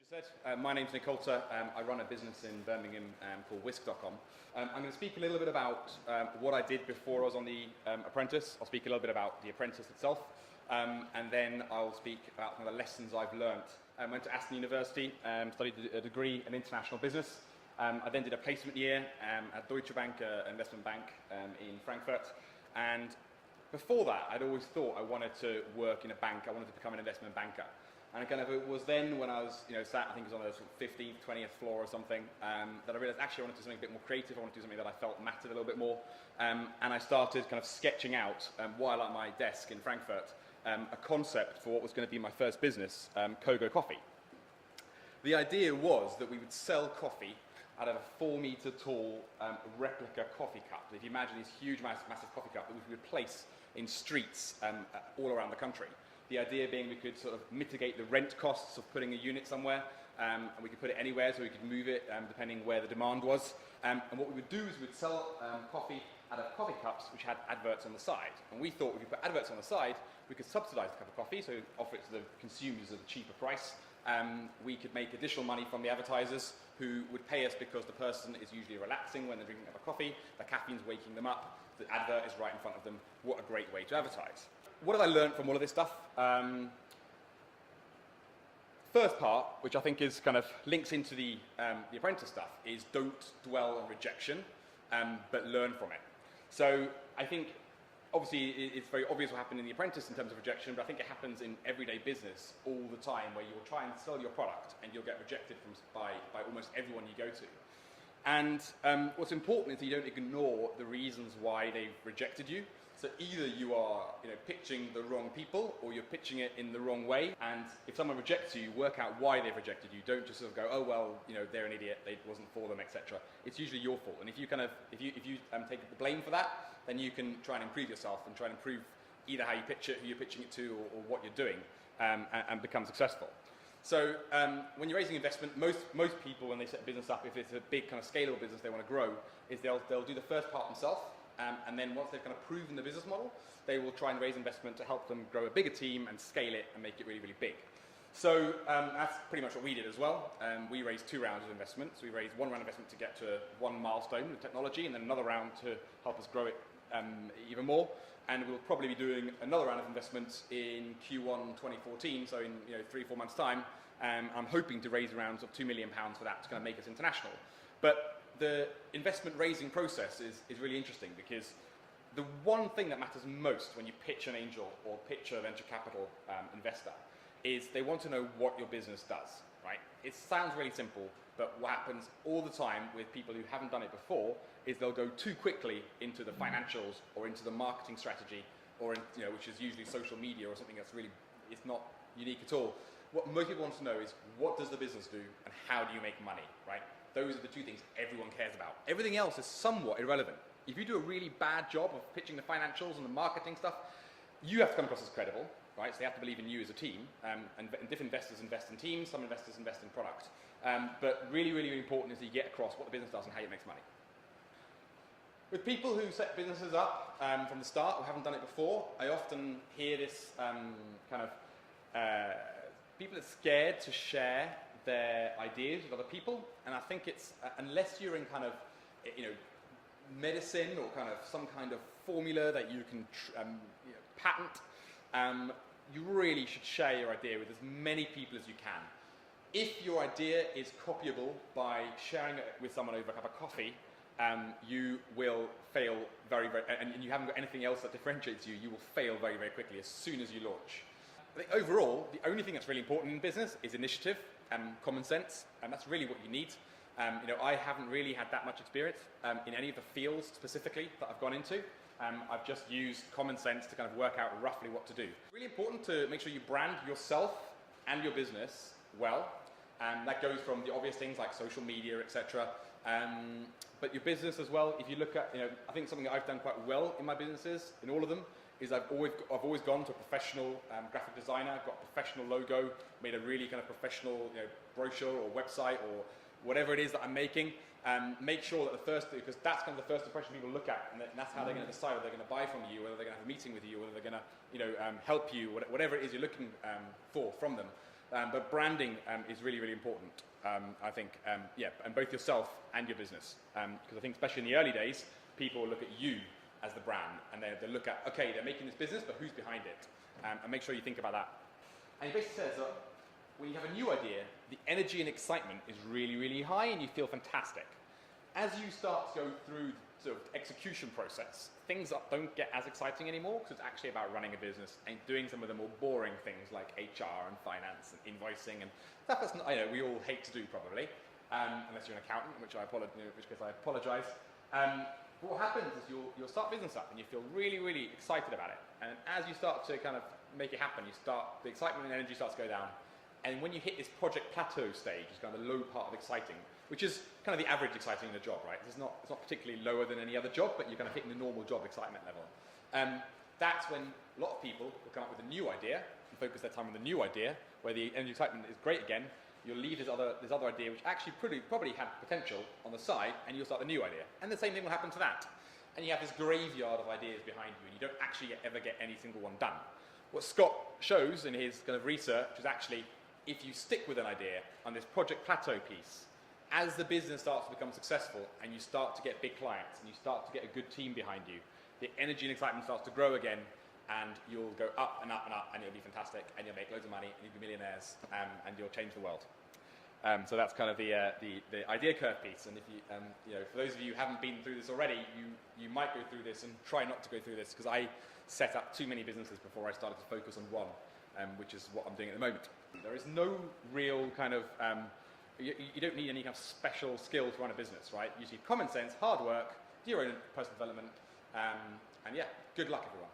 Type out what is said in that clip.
said, my name's Nick Holzherr. I run a business in Birmingham called Whisk.com. I'm going to speak a little bit about what I did before I was on the Apprentice. I'll speak a little bit about the Apprentice itself, and then I'll speak about some of the lessons I've learnt. I went to Aston University, studied a degree in international business. I then did a placement year at Deutsche Bank, an investment bank in Frankfurt. And before that, I'd always thought I wanted to work in a bank. I wanted to become an investment banker. And it was then when I was, sat, I think it was on the sort of 15th, 20th floor or something, that I realized actually I wanted to do something a bit more creative. I wanted to do something that I felt mattered a little bit more. And I started kind of sketching out, while at my desk in Frankfurt, a concept for what was going to be my first business, Kogo Coffee. The idea was that we would sell coffee out of a 4-meter tall replica coffee cup. If you imagine these huge, massive coffee cups that we would place in streets all around the country. The idea being we could sort of mitigate the rent costs of putting a unit somewhere, and we could put it anywhere so we could move it depending where the demand was. And what we would do is we'd sell coffee out of coffee cups which had adverts on the side. And we thought if we put adverts on the side, we could subsidise the cup of coffee, so offer it to the consumers at a cheaper price. We could make additional money from the advertisers who would pay us because the person is usually relaxing when they're drinking a cup of coffee, the caffeine's waking them up, the advert is right in front of them. What a great way to advertise. What have I learned from all of this stuff? First part, which I think is kind of links into the Apprentice stuff, is don't dwell on rejection, but learn from it. So I think, obviously, it's very obvious what happened in the Apprentice in terms of rejection, but I think it happens in everyday business all the time, where you'll try and sell your product and you'll get rejected by almost everyone you go to. And what's important is that you don't ignore the reasons why they've rejected you. So either you are pitching the wrong people or you're pitching it in the wrong way. And if someone rejects you, work out why they've rejected you. Don't just sort of go, oh, well, they're an idiot, it wasn't for them, etc. It's usually your fault. And if you take the blame for that, then you can try and improve yourself and try and improve either how you pitch it, who you're pitching it to, or what you're doing, and become successful. So when you're raising investment, most people, when they set a business up, if it's a big kind of scalable business they want to grow, is they'll do the first part themselves. And then once they've kind of proven the business model, they will try and raise investment to help them grow a bigger team and scale it and make it really, really big. So that's pretty much what we did as well. We raised 2 rounds of investment. So we raised 1 round of investment to get to 1 milestone with technology, and then another round to help us grow it even more. And we'll probably be doing another round of investment in Q1 2014, so in 3-4 months' time. I'm hoping to raise rounds of £2 million for that to kind of make us international. But the investment raising process is really interesting, because the one thing that matters most when you pitch an angel or pitch a venture capital investor is they want to know what your business does, right? It sounds really simple, but what happens all the time with people who haven't done it before is they'll go too quickly into the financials or into the marketing strategy, or which is usually social media or something that's really, it's not unique at all. What most people want to know is, what does the business do and how do you make money, right? Those are the 2 things everyone cares about. Everything else is somewhat irrelevant. If you do a really bad job of pitching the financials and the marketing stuff, you have to come across as credible, right? So they have to believe in you as a team. And different investors invest in teams, some investors invest in product. But really, really, really important is that you get across what the business does and how it makes money. With people who set businesses up from the start or haven't done it before, I often hear this people are scared to share their ideas with other people, and I think it's unless you're in kind of medicine or kind of some kind of formula that you can patent, you really should share your idea with as many people as you can. If your idea is copyable by sharing it with someone over a cup of coffee, you will fail very, very, and you haven't got anything else that differentiates you, you will fail very, very quickly as soon as you launch. I think overall, the only thing that's really important in business is initiative and common sense, and that's really what you need. I haven't really had that much experience in any of the fields specifically that I've gone into. I've just used common sense to kind of work out roughly what to do. It's really important to make sure you brand yourself and your business well. That goes from the obvious things like social media, etc. But your business as well, if you look at, I think something that I've done quite well in my businesses, in all of them, is I've always gone to a professional graphic designer, got a professional logo, made a really kind of professional brochure or website or whatever it is that I'm making. Make sure that because that's kind of the first impression people look at, and that's how they're going to decide whether they're going to buy from you, whether they're going to have a meeting with you, whether they're going to help you, whatever it is you're looking for from them. But branding is really, really important, I think, yeah, and both yourself and your business. Because I think especially in the early days, people look at you as the brand, and they look at, okay, they're making this business, but who's behind it? And make sure you think about that. And he basically says that when you have a new idea, the energy and excitement is really, really high, and you feel fantastic. As you start to go through the sort of execution process, things don't get as exciting anymore, because it's actually about running a business and doing some of the more boring things like HR and finance and invoicing and stuff that's not, I know we all hate to do probably, unless you're an accountant, in which case I apologise. But what happens is you'll start business up and you feel really, really excited about it. And as you start to kind of make it happen, the excitement and energy starts to go down. And when you hit this project plateau stage, it's kind of the low part of exciting, which is kind of the average exciting in a job, right? It's not particularly lower than any other job, but you're kind of hitting the normal job excitement level. That's when a lot of people will come up with a new idea and focus their time on the new idea, where the energy excitement is great again. You'll leave this other idea, which actually probably had potential on the side, and you'll start the new idea. And the same thing will happen to that. And you have this graveyard of ideas behind you, and you don't actually ever get any single one done. What Scott shows in his kind of research is actually, if you stick with an idea on this project plateau piece, as the business starts to become successful and you start to get big clients and you start to get a good team behind you, the energy and excitement starts to grow again, and you'll go up and up and up, and it'll be fantastic, and you'll make loads of money, and you'll be millionaires, and you'll change the world. So that's kind of the idea curve piece. And if you know, for those of you who haven't been through this already, you might go through this, and try not to go through this, because I set up too many businesses before I started to focus on one, which is what I'm doing at the moment. There is no real kind of you don't need any kind of special skill to run a business, right? You need common sense, hard work, do your own personal development, and yeah, good luck everyone.